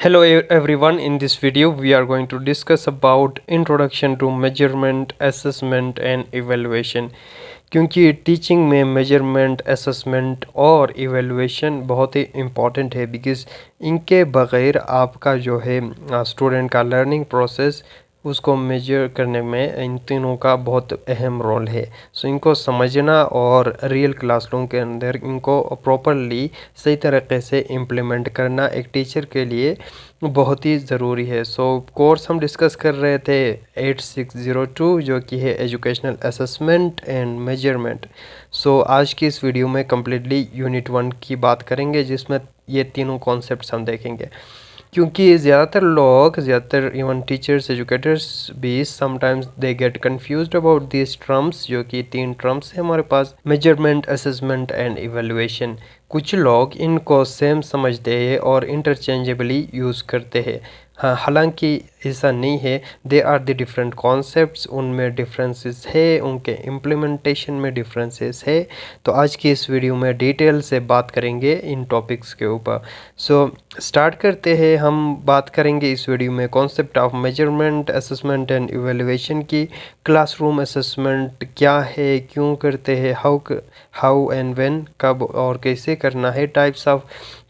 Hello everyone, in this video we are going to discuss about introduction to measurement, assessment and evaluation। क्योंकि teaching में measurement, assessment और evaluation बहुत ही important है, because इनके बग़ैर आपका जो है स्टूडेंट का लर्निंग प्रोसेस उसको मेजर करने में इन तीनों का बहुत अहम रोल है। सो इनको समझना और रियल क्लासरूम के अंदर इनको प्रॉपरली सही तरीके से इम्प्लीमेंट करना एक टीचर के लिए बहुत ही ज़रूरी है। सो कोर्स हम डिस्कस कर रहे थे 8602 जो कि है एजुकेशनल असेसमेंट एंड मेजरमेंट। सो आज की इस वीडियो में कम्प्लीटली यूनिट 1 की बात करेंगे, जिसमें ये तीनों कॉन्सेप्ट्स हम देखेंगे। क्योंकि ज़्यादातर इवन टीचर्स, एजुकेटर्स भी sometimes they get confused about this terms, जो कि तीन टर्म्स है हमारे पास: मेजरमेंट, असेसमेंट एंड इवैल्यूएशन। कुछ लोग इनको सेम समझते हैं और इंटरचेंजेबली यूज़ करते हैं। हाँ, हालांकि ऐसा नहीं है। They are the different concepts, उनमें डिफरेंसेस है, उनके इम्प्लीमेंटेशन में डिफरेंसेस है। तो आज की इस वीडियो में डिटेल से बात करेंगे इन टॉपिक्स के ऊपर। सो स्टार्ट करते हैं। हम बात करेंगे इस वीडियो में concept of measurement, assessment and evaluation की। क्लासरूम असेसमेंट क्या है, क्यों करते हैं, हाउ एंड व्हेन, कब और कैसे करना है। टाइप्स ऑफ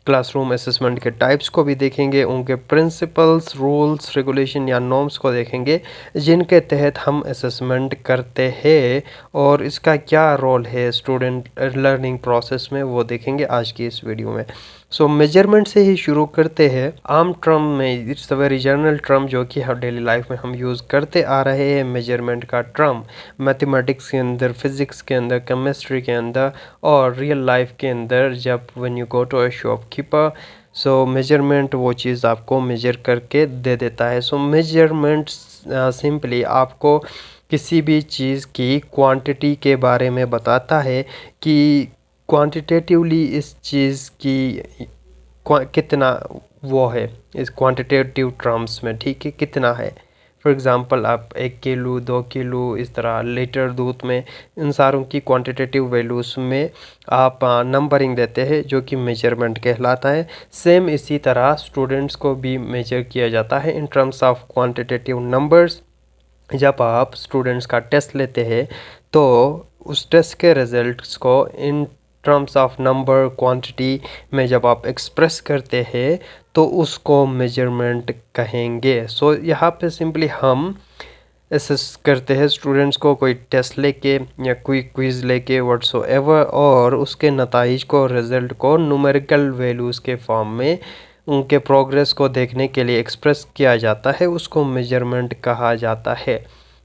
क्लासरूम असेसमेंट के टाइप्स को भी देखेंगे, उनके प्रिंसिपल्स, रूल्स, रेगुलेशन या नॉर्म्स को देखेंगे जिनके तहत हम असेसमेंट करते हैं, और इसका क्या रोल है स्टूडेंट लर्निंग प्रोसेस में, वो देखेंगे आज की इस वीडियो में। सो मेजरमेंट से ही शुरू करते हैं। आम टर्म में it's a very general term जो कि हर डेली लाइफ में हम यूज़ करते आ रहे हैं। मेजरमेंट का टर्म मैथमेटिक्स के अंदर, फिज़िक्स के अंदर, केमिस्ट्री के अंदर और रियल लाइफ के अंदर, जब when you go to a shopkeeper, so measurement वो चीज़ आपको मेजर करके दे देता है। सो मेजरमेंट सिंपली आपको किसी भी चीज़ की क्वांटिटी के बारे में बताता है कि क्वांटिटेटिवली इस चीज़ की कितना वो है, इस क्वांटिटेटिव टर्म्स में, ठीक है, कितना है। फॉर एग्ज़ाम्पल आप 1 किलो, 2 किलो, इस तरह लीटर दूध में, इन सारों की क्वांटिटेटिव वैल्यूज़ में आप नंबरिंग देते हैं, जो कि मेजरमेंट कहलाता है। सेम इसी तरह स्टूडेंट्स को भी मेजर किया जाता है in terms of quantitative numbers. जब आप स्टूडेंट्स का टेस्ट लेते हैं तो उस टेस्ट के रिजल्ट्स को in terms of number, quantity में जब आप एक्सप्रेस करते हैं तो उसको मेजरमेंट कहेंगे। सो यहाँ पे सिंपली हम असेस करते हैं स्टूडेंट्स को, कोई टेस्ट लेके या कोई क्विज़ लेके व्हाट्सोएवर, और उसके नताइज को, रिज़ल्ट को न्यूमेरिकल वैल्यूज़ के फॉर्म में उनके प्रोग्रेस को देखने के लिए एक्सप्रेस किया जाता है, उसको मेजरमेंट कहा जाता है।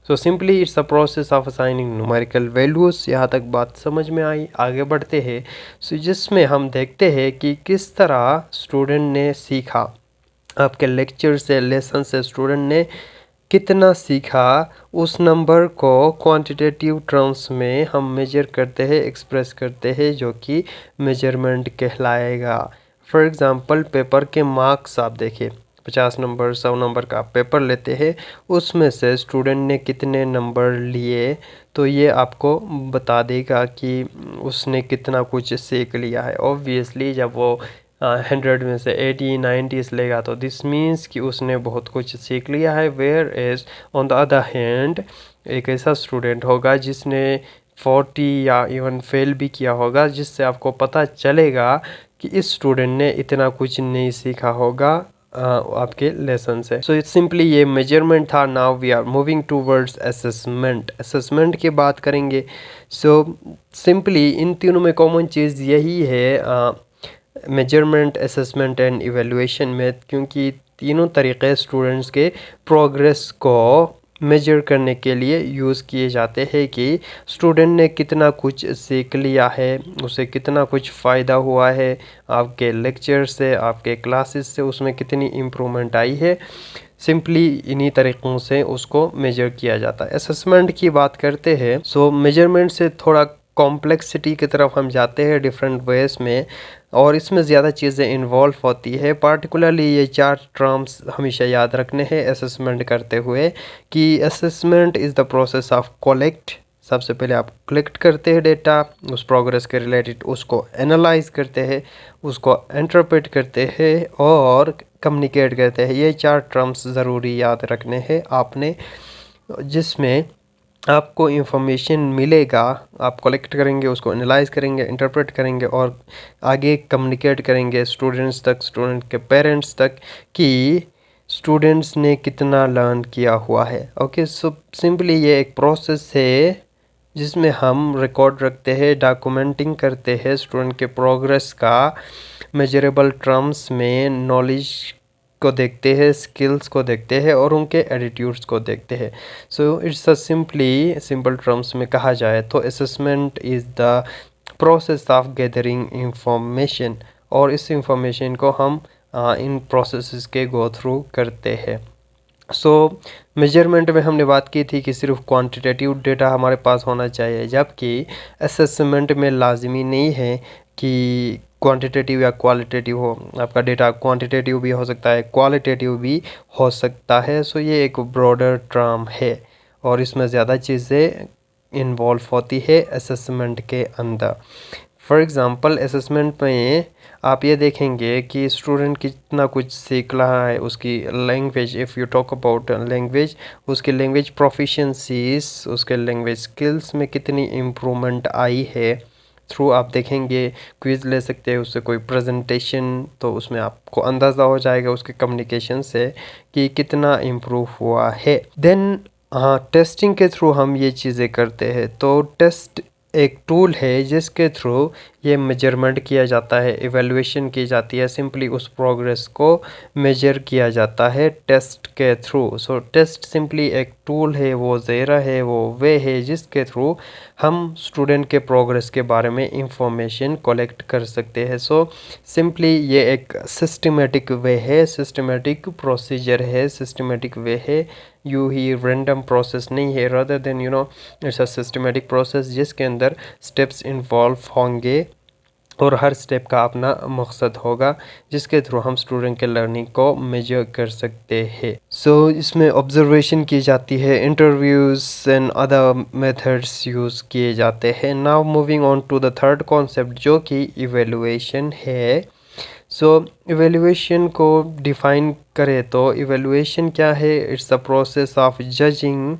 So simply it's a process of assigning numerical values. यहाँ तक बात समझ में आई, आगे बढ़ते हैं। सो जिसमें हम देखते हैं कि किस तरह स्टूडेंट ने सीखा। आपके लेक्चर से, लेसन से स्टूडेंट ने कितना सीखा, उस नंबर को क्वांटिटेटिव टर्म्स में हम मेजर करते हैं, एक्सप्रेस करते हैं, जो कि मेजरमेंट कहलाएगा। फॉर एग्ज़ाम्पल पेपर के मार्क्स आप देखिए, 50 नंबर, 100 नंबर का आप पेपर लेते हैं, उसमें से स्टूडेंट ने कितने नंबर लिए, तो ये आपको बता देगा कि उसने कितना कुछ सीख लिया है। ऑब्वियसली जब वो 100 में से 80, 90 लेगा तो दिस मीन्स कि उसने बहुत कुछ सीख लिया है। Whereas on the other hand एक ऐसा स्टूडेंट होगा जिसने 40 या इवन फेल भी किया होगा, जिससे आपको पता चलेगा कि इस स्टूडेंट ने इतना कुछ नहीं सीखा होगा आपके लेसन से। सो इट्स सिंपली ये मेजरमेंट था। Now we are moving towards assessment. Assessment की बात करेंगे। सो सिंपली इन तीनों में कॉमन चीज़ यही है, मेजरमेंट, असेसमेंट एंड इवैल्यूएशन में, क्योंकि तीनों तरीक़े स्टूडेंट्स के प्रोग्रेस को मेजर करने के लिए यूज़ किए जाते हैं कि स्टूडेंट ने कितना कुछ सीख लिया है, उसे कितना कुछ फ़ायदा हुआ है आपके लेक्चर से, आपके क्लासेस से, उसमें कितनी इम्प्रूवमेंट आई है। सिंपली इन्हीं तरीक़ों से उसको मेजर किया जाता है। असेसमेंट की बात करते हैं। सो मेजरमेंट से थोड़ा कॉम्प्लेक्सिटी की तरफ हम जाते हैं डिफरेंट वेज में, और इसमें ज़्यादा चीज़ें इन्वॉल्व होती है। पार्टिकुलरली ये 4 टर्म्स हमेशा याद रखने हैं असेसमेंट करते हुए, कि assessment is the process of collect, सबसे पहले आप कलेक्ट करते हैं डेटा, उस प्रोग्रेस के रिलेटेड उसको एनालाइज करते हैं, उसको इंटरप्रेट करते हैं और कम्युनिकेट करते हैं। ये 4 टर्म्स ज़रूरी याद रखने हैं आपने, जिसमें आपको इंफॉर्मेशन मिलेगा, आप कलेक्ट करेंगे, उसको एनालाइज करेंगे, इंटरप्रेट करेंगे और आगे कम्युनिकेट करेंगे स्टूडेंट्स तक, स्टूडेंट के पेरेंट्स तक कि स्टूडेंट्स ने कितना लर्न किया हुआ है। ओके, सो सिंपली ये एक प्रोसेस है जिसमें हम रिकॉर्ड रखते हैं, डॉक्यूमेंटिंग करते हैं स्टूडेंट के प्रोग्रेस का, मेजरेबल टर्म्स में नॉलेज को देखते हैं, स्किल्स को देखते हैं और उनके एटीट्यूड्स को देखते हैं। सो इट्स अ सिंपल टर्म्स में कहा जाए तो assessment is the process of gathering information, और इस इंफॉर्मेशन को हम इन प्रोसेसेस के गो थ्रू करते हैं। सो मेजरमेंट में हमने बात की थी कि सिर्फ क्वांटिटेटिव डेटा हमारे पास होना चाहिए, जबकि असेसमेंट में लाजमी नहीं है कि क्वांटिटेटिव या क्वालिटेटिव हो। आपका डेटा क्वांटिटेटिव भी हो सकता है, क्वालिटेटिव भी हो सकता है। सो ये एक ब्रॉडर टर्म है और इसमें ज़्यादा चीज़ें इन्वॉल्व होती है असेसमेंट के अंदर। फॉर एग्ज़ाम्पल असेसमेंट में आप ये देखेंगे कि स्टूडेंट कितना कुछ सीख रहा है, उसकी language, if you talk about language, उसके लैंग्वेज प्रोफिशिएंसीज, उसके लैंग्वेज स्किल्स में कितनी इम्प्रूवमेंट आई है। थ्रू आप देखेंगे, क्विज़ ले सकते हैं उससे, कोई प्रेजेंटेशन, तो उसमें आपको अंदाज़ा हो जाएगा उसके कम्युनिकेशन से कि कितना इम्प्रूव हुआ है। देन हाँ, टेस्टिंग के थ्रू हम ये चीज़ें करते हैं। तो टेस्ट एक टूल है जिसके थ्रू ये मेजरमेंट किया जाता है, इवैल्यूएशन की जाती है, सिंपली उस प्रोग्रेस को मेजर किया जाता है टेस्ट के थ्रू। सो टेस्ट सिंपली एक टूल है, वो ज़रिया है, वो वे है जिसके थ्रू हम स्टूडेंट के प्रोग्रेस के बारे में इंफॉर्मेशन कलेक्ट कर सकते हैं। सो सिंपली ये एक सिस्टमेटिक वे है, सिस्टमेटिक प्रोसीजर है, सिस्टमेटिक वे है, यूँ ही रैंडम प्रोसेस नहीं है। Rather than it's a systematic process जिसके अंदर स्टेप्स इन्वॉल्व होंगे और हर स्टेप का अपना मकसद होगा जिसके थ्रू हम स्टूडेंट के लर्निंग को मेजर कर सकते हैं। सो इसमें ऑब्जर्वेशन की जाती है, interviews and other methods use किए जाते हैं। Now moving on to the third concept जो कि इवेलुएशन है। सो इवेलुएशन को डिफ़ाइन करें तो इवेलुएशन क्या है? It's the process of judging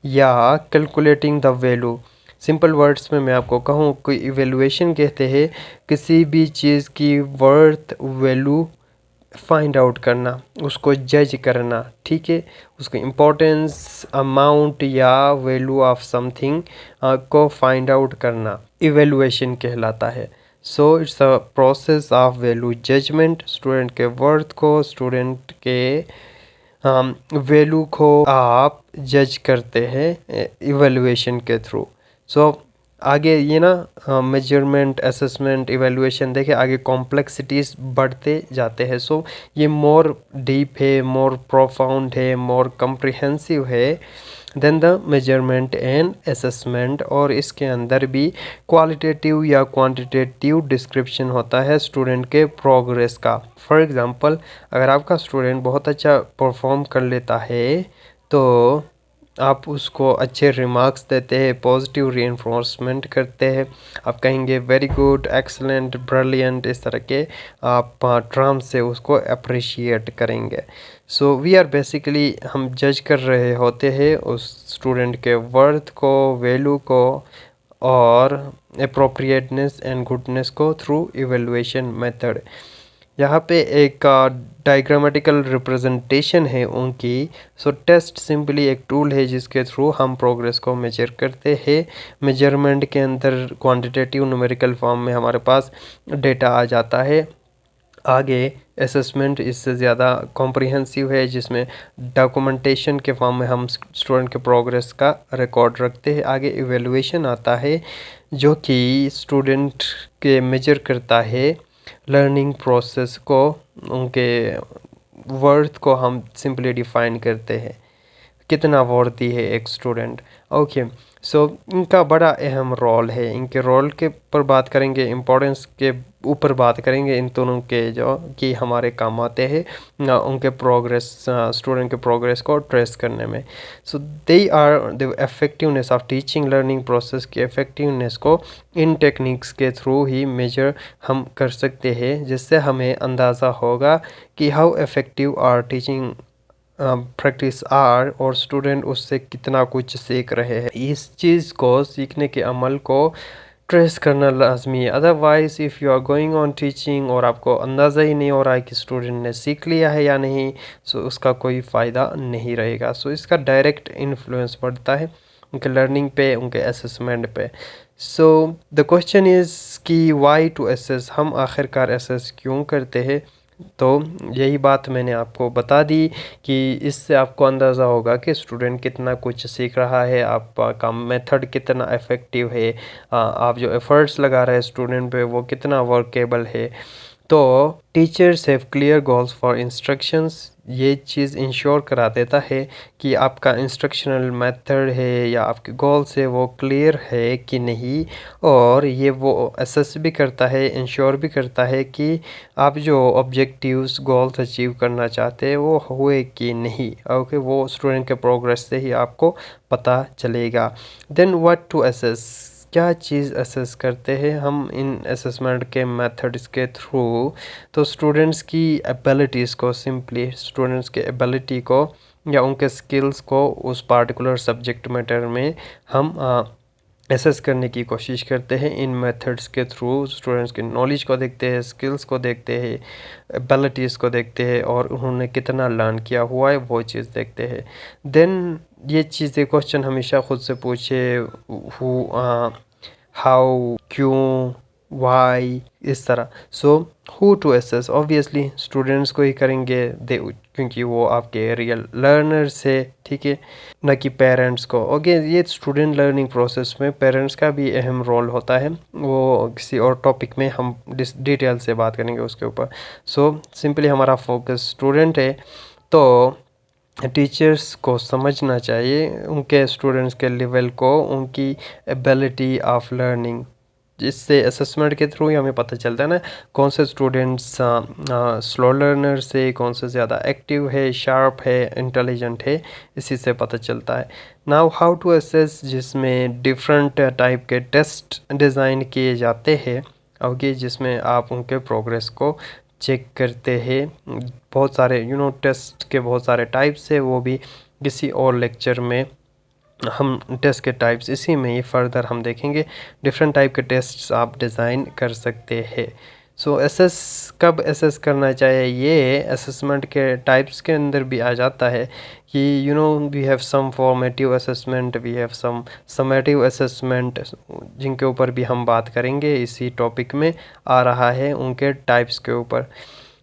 या calculating the value. Simple words में मैं आपको कहूँ, कोई इवेलुएशन कहते हैं किसी भी चीज़ की वर्थ वैल्यू फाइंड आउट करना, उसको जज करना, ठीक है, उसकी इम्पोर्टेंस, अमाउंट या वैल्यू ऑफ समथिंग को फाइंड आउट करना इवेलुएशन कहलाता है। So it's a process of value judgement, student के वर्थ को, स्टूडेंट के वैल्यू को आप जज करते हैं इवेलुएशन के थ्रू। सो आगे ये ना मेजरमेंट, असेसमेंट, इवेलुएशन, देखिए आगे कॉम्प्लेक्सिटीज़ बढ़ते जाते हैं। सो ये मोर डीप है, मोर प्रोफाउंड है, मोर कम्प्रिहेंसिव है than the measurement and assessment, और इसके अंदर भी क्वालिटेटिव या क्वांटिटेटिव डिस्क्रिप्शन होता है स्टूडेंट के प्रोग्रेस का। फॉर एग्ज़ाम्पल, अगर आपका स्टूडेंट बहुत अच्छा परफॉर्म कर लेता है तो आप उसको अच्छे रिमार्क्स देते हैं, पॉजिटिव रीइंफोर्समेंट करते हैं, आप कहेंगे वेरी गुड, एक्सलेंट, ब्रिलियंट, इस तरह के आप टर्म से उसको अप्रिशिएट करेंगे। सो वी आर बेसिकली हम जज कर रहे होते हैं उस स्टूडेंट के वर्थ को, वैल्यू को और अप्रोप्रिएटनेस एंड गुडनेस को थ्रू इवेलुएशन मेथड। यहाँ पे एक डायग्रामेटिकल रिप्रेजेंटेशन है उनकी। सो टेस्ट सिंपली एक टूल है जिसके थ्रू हम प्रोग्रेस को मेजर करते हैं। मेजरमेंट के अंदर क्वांटिटेटिव न्यूमेरिकल फॉर्म में हमारे पास डेटा आ जाता है। आगे असेसमेंट इससे ज़्यादा कॉम्प्रिहेंसिव है जिसमें डॉक्यूमेंटेशन के फॉर्म में हम स्टूडेंट के प्रोग्रेस का रिकॉर्ड रखते हैं। आगे इवेलुएशन आता है जो कि स्टूडेंट के मेजर करता है लर्निंग प्रोसेस को, उनके वर्थ को हम सिंपली डिफाइन करते हैं, कितना वर्दी है एक स्टूडेंट। ओके, सो इनका बड़ा अहम रोल है। इनके रोल के पर बात करेंगे, इम्पोर्टेंस के ऊपर बात करेंगे, इन दोनों के जो कि हमारे काम आते हैं उनके प्रोग्रेस, स्टूडेंट के प्रोग्रेस को ट्रेस करने में। So they are the effectiveness of teaching learning process की इफ़ेक्टिवनेस को इन टेक्निक्स के थ्रू ही मेजर हम कर सकते हैं, जिससे हमें अंदाज़ा होगा कि how effective are teaching practice are, और स्टूडेंट उससे कितना कुछ सीख रहे हैं। इस चीज़ को, सीखने के अमल को ट्रेस करना लाजमी है। Otherwise if you are going on teaching और आपको अंदाज़ा ही नहीं हो रहा है कि स्टूडेंट ने सीख लिया है या नहीं, सो उसका कोई फ़ायदा नहीं रहेगा। सो इसका डायरेक्ट इन्फ्लुएंस पड़ता है उनके लर्निंग पे, उनके असेसमेंट पे। सो द क्वेश्चन इज़ कि वाई टू असेस, हम आखिरकार असेस क्यों करते हैं। तो यही बात मैंने आपको बता दी कि इससे आपको अंदाज़ा होगा कि स्टूडेंट कितना कुछ सीख रहा है, आपका मेथड कितना इफ़ेक्टिव है, आप जो एफ़र्ट्स लगा रहे हैं स्टूडेंट पे वो कितना वर्केबल है। तो teachers have clear goals for instructions, ये चीज़ इंश्योर करा देता है कि आपका इंस्ट्रक्शनल मेथड है या आपके गोल्स है वो क्लियर है कि नहीं, और ये वो असेस भी करता है, इंश्योर भी करता है कि आप जो ऑब्जेक्टिव्स गोल्स अचीव करना चाहते हैं वो हुए कि नहीं। ओके, वो स्टूडेंट के प्रोग्रेस से ही आपको पता चलेगा। देन व्हाट टू असेस, क्या चीज़ असेस करते हैं हम इन असेसमेंट के मेथड्स के थ्रू। तो स्टूडेंट्स की एबिलिटीज़ को, सिंपली स्टूडेंट्स के एबिलिटी को या उनके स्किल्स को उस पार्टिकुलर सब्जेक्ट मैटर में हम एसेस करने की कोशिश करते हैं इन मेथड्स के थ्रू। स्टूडेंट्स के नॉलेज को देखते हैं, स्किल्स को देखते हैं, एबिलिटीज़ को देखते हैं, और उन्होंने कितना लर्न किया हुआ है वो चीज़ देखते हैं। देन ये चीज़ें, क्वेश्चन हमेशा ख़ुद से पूछे, हाउ, क्यों, वाई, इस तरह। So who to assess, obviously students को ही करेंगे दे, क्योंकि वो आपके रियल लर्नर्स है, ठीक है, न कि पेरेंट्स को। ओके, ये स्टूडेंट लर्निंग प्रोसेस में पेरेंट्स का भी अहम रोल होता है, वो किसी और टॉपिक में हम डिटेल से बात करेंगे उसके ऊपर। सो सिंपली हमारा फोकस स्टूडेंट है, तो टीचर्स को समझना चाहिए उनके स्टूडेंट्स के लेवल को, उनकी एबिलिटी ऑफ लर्निंग, जिससे असेसमेंट के थ्रू ही हमें पता चलता है ना कौन से स्टूडेंट्स स्लो लर्नर से, कौन से ज़्यादा एक्टिव है, शार्प है, इंटेलिजेंट है, इसी से पता चलता है। नाउ हाउ टू असेस, जिसमें डिफरेंट टाइप के टेस्ट डिज़ाइन किए जाते हैं, ओके, जिसमें आप उनके प्रोग्रेस को चेक करते हैं। बहुत सारे टेस्ट के बहुत सारे टाइप्स है, वो भी किसी और लेक्चर में हम टेस्ट के टाइप्स इसी में ही फर्दर हम देखेंगे। डिफरेंट टाइप के टेस्ट्स आप डिज़ाइन कर सकते हैं। सो एसेस कब एसेस करना चाहिए, ये असेसमेंट के टाइप्स के अंदर भी आ जाता है कि we have some formative assessment, we have some summative assessment, जिनके ऊपर भी हम बात करेंगे, इसी टॉपिक में आ रहा है उनके टाइप्स के ऊपर।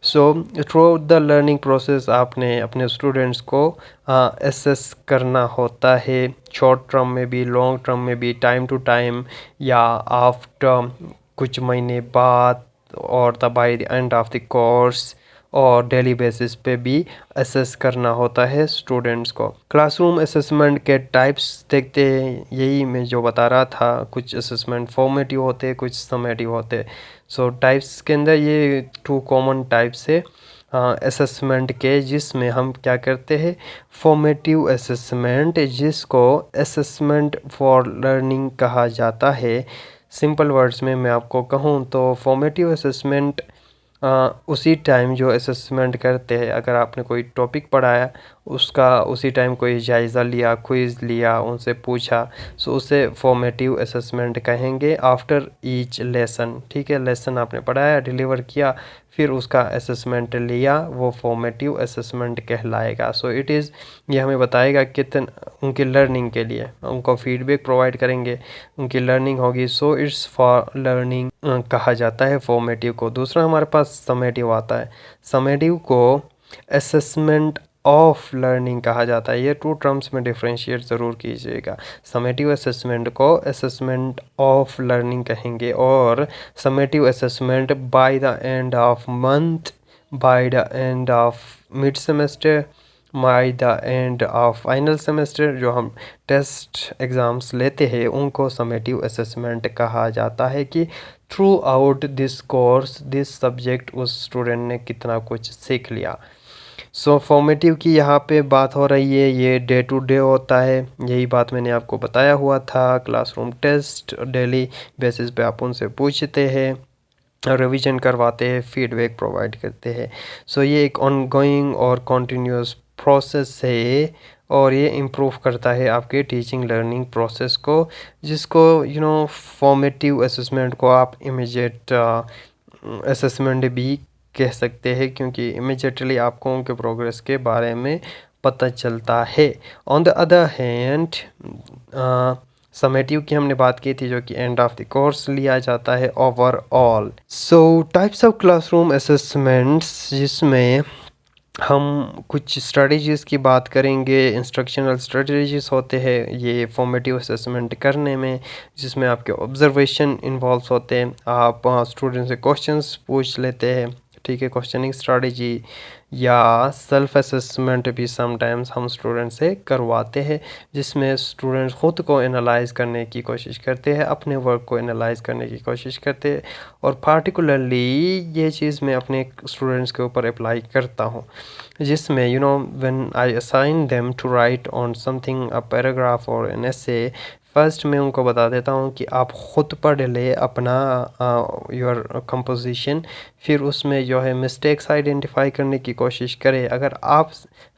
So through the learning process आपने अपने स्टूडेंट्स को एसेस करना होता है, शॉर्ट टर्म में भी, लॉन्ग टर्म में भी, टाइम टू टाइम, या आफ्टर कुछ महीने बाद, और the by the end of the course, और डेली बेसिस पे भी असेस करना होता है स्टूडेंट्स को। क्लासरूम असेसमेंट के टाइप्स देखते हैं, यही मैं जो बता रहा था, कुछ असेसमेंट फॉर्मेटिव होते, कुछ समेटिव होते। सो टाइप्स के अंदर ये 2 कॉमन टाइप्स है असेसमेंट के, जिसमें हम क्या करते हैं, फॉर्मेटिव असेसमेंट, जिसको असेसमेंट फॉर लर्निंग कहा जाता है। सिंपल वर्ड्स में मैं आपको कहूँ तो फॉर्मेटिव असेसमेंट उसी टाइम जो असेसमेंट करते हैं, अगर आपने कोई टॉपिक पढ़ाया, उसका उसी टाइम कोई जायज़ा लिया, क्विज़ लिया, उनसे पूछा, सो उसे फॉर्मेटिव असेसमेंट कहेंगे आफ्टर ईच लेसन। ठीक है, लेसन आपने पढ़ाया, डिलीवर किया, फिर उसका असेसमेंट लिया, वो फॉर्मेटिव असेसमेंट कहलाएगा। सो इट इज़, ये हमें बताएगा कितना उनकी लर्निंग के लिए, उनको फीडबैक प्रोवाइड करेंगे, उनकी लर्निंग होगी। सो इट्स फॉर लर्निंग कहा जाता है फॉर्मेटिव को। दूसरा हमारे पास समेटिव आता है। समेटिव को असेसमेंट ऑफ लर्निंग कहा जाता है। ये 2 टर्म्स में डिफ्रेंशिएट ज़रूर कीजिएगा। समेटिव असेसमेंट को असेसमेंट ऑफ लर्निंग कहेंगे, और summative assessment by the end of month, by the end of mid semester, by the end of final semester जो हम टेस्ट एग्ज़ाम्स लेते हैं उनको समेटिव असेसमेंट कहा जाता है कि through out this course this subject उस स्टूडेंट ने कितना कुछ सीख लिया। सो फॉर्मेटिव की यहाँ पे बात हो रही है, ये डे टू डे होता है, यही बात मैंने आपको बताया हुआ था। क्लासरूम टेस्ट डेली बेसिस पे आप उनसे पूछते हैं, रिवीजन करवाते हैं, फीडबैक प्रोवाइड करते हैं। सो ये एक ऑनगोइंग और कॉन्टीन्यूस प्रोसेस है और ये इम्प्रूव करता है आपके टीचिंग लर्निंग प्रोसेस को, जिसको फॉर्मेटिव असेसमेंट को आप इमीडिएट असेसमेंट भी कह सकते हैं, क्योंकि इमीडिएटली आपको उनके प्रोग्रेस के बारे में पता चलता है। On the other hand summative की हमने बात की थी, जो कि एंड ऑफ द कोर्स लिया जाता है overall. So types of classroom assessments, जिसमें हम कुछ स्ट्रेटजीज़ की बात करेंगे। इंस्ट्रक्शनल स्ट्रेटजीज़ होते हैं ये फॉर्मेटिव असेसमेंट करने में, जिसमें आपके ऑब्जर्वेशन इन्वॉल्व होते हैं। आप स्टूडेंट से क्वेश्चंस पूछ लेते हैं, ठीक है, क्वेश्चनिंग स्ट्रेटजी, या सेल्फ असेसमेंट भी समटाइम्स हम स्टूडेंट से करवाते हैं, जिसमें स्टूडेंट्स ख़ुद को एनालाइज करने की कोशिश करते हैं, अपने वर्क को एनालाइज करने की कोशिश करते हैं। और पार्टिकुलरली ये चीज़ मैं अपने स्टूडेंट्स के ऊपर अप्लाई करता हूँ, जिसमें when I assign them to write on something a paragraph और एन एसे, फर्स्ट मैं उनको बता देता हूँ कि आप ख़ुद पढ़ ले अपना योर कंपोजिशन, फिर उसमें जो है मिस्टेक्स आइडेंटिफाई करने की कोशिश करें। अगर आप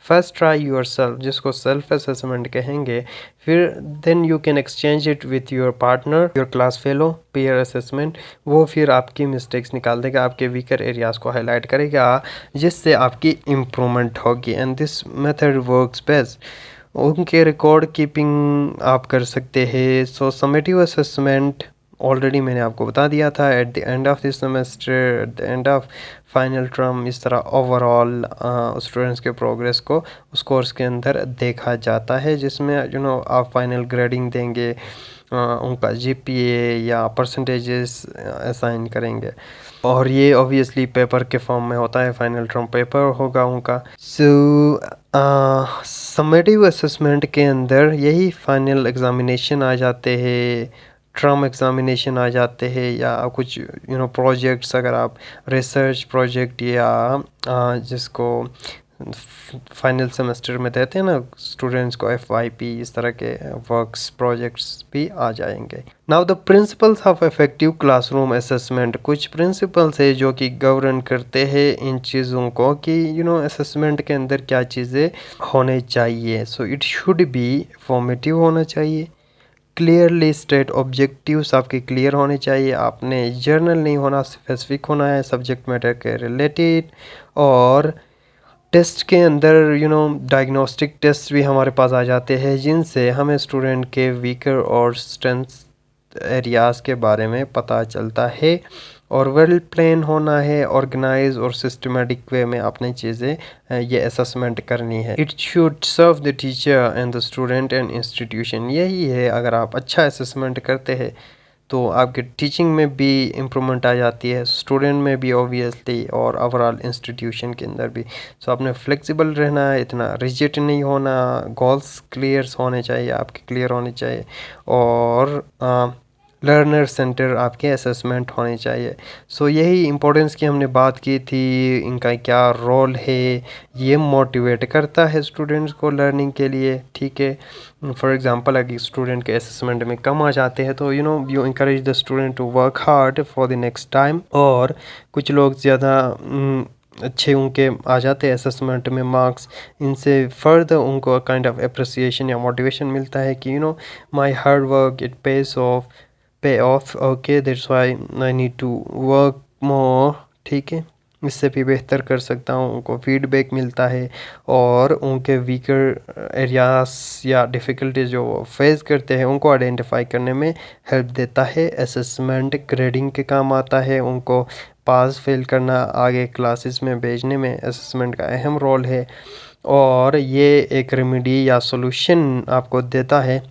फर्स्ट ट्राई योर सेल्फ, जिसको सेल्फ असेसमेंट कहेंगे, फिर then you can exchange it with your partner, your class fellow, peer assessment. वो फिर आपकी मिस्टेक्स निकाल देगा, आपके वीकर एरियाज़ को हाईलाइट करेगा, जिससे आपकी इम्प्रूवमेंट होगी। And this method works best. उनके रिकॉर्ड कीपिंग आप कर सकते हैं। सो समेटिव असेसमेंट ऑलरेडी मैंने आपको बता दिया था, at the end of this semester, at the end of final term, इस तरह ओवरऑल स्टूडेंट्स के प्रोग्रेस को उस कोर्स के अंदर देखा जाता है, जिसमें आप फाइनल ग्रेडिंग देंगे, उनका जीपीए या परसेंटेजेस असाइन करेंगे, और ये ऑब्वियसली पेपर के फॉर्म में होता है, फाइनल टर्म पेपर होगा उनका। सो समेटिव असेसमेंट के अंदर यही फाइनल एग्ज़ामिनेशन आ जाते हैं, टर्म एग्ज़ामिनेशन आ जाते हैं, या कुछ प्रोजेक्ट्स, अगर आप रिसर्च प्रोजेक्ट या जिसको फाइनल सेमेस्टर में देते हैं ना स्टूडेंट्स को, FYP, इस तरह के वर्क्स प्रोजेक्ट्स भी आ जाएंगे। Now the principles of effective classroom assessment, कुछ प्रिंसिपल्स है जो कि गवर्न करते हैं इन चीज़ों को कि असेसमेंट के अंदर क्या चीज़ें होने चाहिए। So it should be formative होना चाहिए, क्लियरली स्टेट ऑब्जेक्टिव्स आपके क्लियर होने चाहिए, आपने जर्नल नहीं होना, स्पेसिफिक होना है, सब्जेक्ट मैटर के रिलेटेड। और टेस्ट के अंदर डायग्नोस्टिक टेस्ट भी हमारे पास आ जाते हैं, जिनसे हमें स्टूडेंट के वीकर और स्ट्रेंथ एरियाज़ के बारे में पता चलता है। और वेल प्लान होना है, ऑर्गेनाइज और सिस्टमेटिक वे में आपने चीज़ें ये असेसमेंट करनी है। It should serve the teacher and the student and institution. यही है, अगर आप अच्छा असेसमेंट करते हैं तो आपके टीचिंग में भी इम्प्रूवमेंट आ जाती है, स्टूडेंट में भी ऑब्वियसली, और ओवरऑल इंस्टीट्यूशन के अंदर भी। सो आपने फ्लेक्सिबल रहना है, इतना रिजिड नहीं होना, गोल्स क्लियर होने चाहिए, आपके क्लियर होने चाहिए, और लर्नर सेंटर आपके असेसमेंट होने चाहिए। सो यही इम्पोर्टेंस की हमने बात की थी, इनका क्या रोल है, ये मोटिवेट करता है स्टूडेंट्स को लर्निंग के लिए, ठीक है। फॉर एग्जांपल, अगर स्टूडेंट के असेसमेंट में कम आ जाते हैं तो you encourage the student to work hard for the next time. और कुछ लोग ज़्यादा अच्छे उनके आ जाते हैं असेसमेंट में मार्क्स, इनसे फर्दर उनको काइंड ऑफ अप्रिसिएशन या मोटिवेशन मिलता है कि my hard work it pay off, okay, that's why I need to work more, ठीक है, इससे भी बेहतर कर सकता हूँ। उनको फीडबैक मिलता है, और उनके वीकर एरियाज या डिफ़िकल्टीज जो वो फेस करते हैं उनको आइडेंटिफाई करने में हेल्प देता है। असेसमेंट ग्रेडिंग के काम आता है, उनको पास फेल करना, आगे क्लासेस में भेजने में असेसमेंट का अहम रोल है। और ये एक रेमेडी या सॉल्यूशन आपको देता है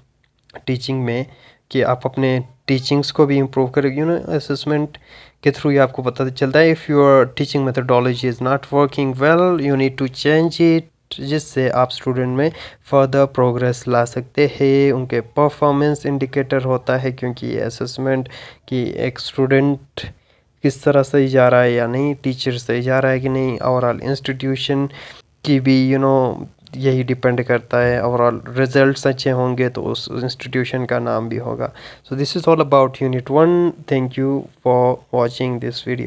टीचिंग में, कि आप अपने टीचिंग्स को भी इम्प्रूव करेगी असेसमेंट के थ्रू। ये आपको पता चलता है, if your teaching methodology is not working well, you need to change it, जिससे आप स्टूडेंट में फर्दर प्रोग्रेस ला सकते हैं। उनके परफॉर्मेंस इंडिकेटर होता है, क्योंकि ये असेसमेंट कि एक स्टूडेंट किस तरह सही जा रहा है या नहीं, टीचर सही जा रहा है कि नहीं, ओवरऑल इंस्टीट्यूशन की भी यही डिपेंड करता है। ओवरऑल रिजल्ट्स अच्छे होंगे तो उस इंस्टीट्यूशन का नाम भी होगा। So this is all about unit 1। Thank you for watching this video.